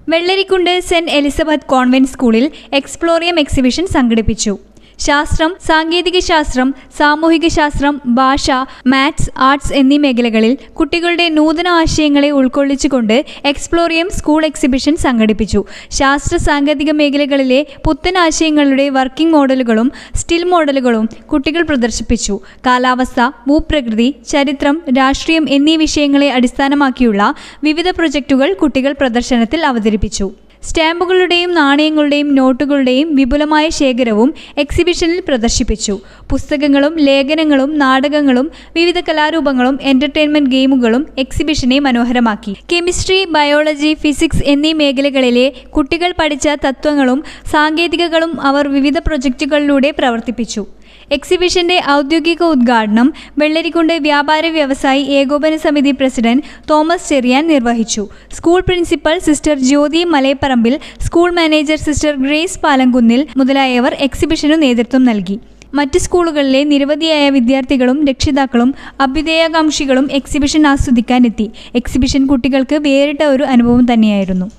Vellarikundu saint Elizabeth convent സ്കൂളിൽ എക്സ്പ്ലോറിയം exhibition സംഘടിപ്പിച്ചു. ശാസ്ത്രം, സാങ്കേതിക ശാസ്ത്രം, സാമൂഹിക ശാസ്ത്രം, ഭാഷ, മാത്സ്, ആർട്സ് എന്നീ മേഖലകളിൽ കുട്ടികളുടെ നൂതന ആശയങ്ങളെ ഉൾക്കൊള്ളിച്ചുകൊണ്ട് എക്സ്പ്ലോറിയം സ്കൂൾ എക്സിബിഷൻ സംഘടിപ്പിച്ചു. ശാസ്ത്ര സാങ്കേതിക മേഖലകളിലെ പുത്തൻ ആശയങ്ങളുടെ വർക്കിംഗ് മോഡലുകളും സ്റ്റിൽ മോഡലുകളും കുട്ടികൾ പ്രദർശിപ്പിച്ചു. കാലാവസ്ഥ, ഭൂപ്രകൃതി, ചരിത്രം, രാഷ്ട്രീയം എന്നീ വിഷയങ്ങളെ അടിസ്ഥാനമാക്കിയുള്ള വിവിധ പ്രൊജക്ടുകൾ കുട്ടികൾ പ്രദർശനത്തിൽ അവതരിപ്പിച്ചു. സ്റ്റാമ്പുകളുടെയും നാണയങ്ങളുടെയും നോട്ടുകളുടെയും വിപുലമായ ശേഖരവും എക്സിബിഷനിൽ പ്രദർശിപ്പിച്ചു. പുസ്തകങ്ങളും ലേഖനങ്ങളും നാടകങ്ങളും വിവിധ കലാരൂപങ്ങളും എന്റർടൈൻമെന്റ് ഗെയിമുകളും എക്സിബിഷനെ മനോഹരമാക്കി. കെമിസ്ട്രി, ബയോളജി, ഫിസിക്സ് എന്നീ മേഖലകളിലെ കുട്ടികൾ പഠിച്ച തത്വങ്ങളും സാങ്കേതികതകളും അവർ വിവിധ പ്രൊജക്ടുകളിലൂടെ പ്രവർത്തിപ്പിച്ചു. എക്സിബിഷന്റെ ഔദ്യോഗിക ഉദ്ഘാടനം വെള്ളരിക്കുണ്ട് വ്യാപാര വ്യവസായി ഏകോപന സമിതി പ്രസിഡന്റ് തോമസ് ചെറിയാൻ നിർവഹിച്ചു. School principal sister Jyothi Malayaparambil, school manager sister Grace Palamkunnil മുതലായവർ എക്സിബിഷനു നേതൃത്വം നൽകി. മറ്റ് സ്കൂളുകളിലെ നിരവധിയായ വിദ്യാർത്ഥികളും രക്ഷിതാക്കളും അഭ്യുദയകാംക്ഷികളും എക്സിബിഷൻ ആസ്വദിക്കാനെത്തി. എക്സിബിഷൻ കുട്ടികൾക്ക് വേറിട്ട ഒരു അനുഭവം തന്നെയായിരുന്നു.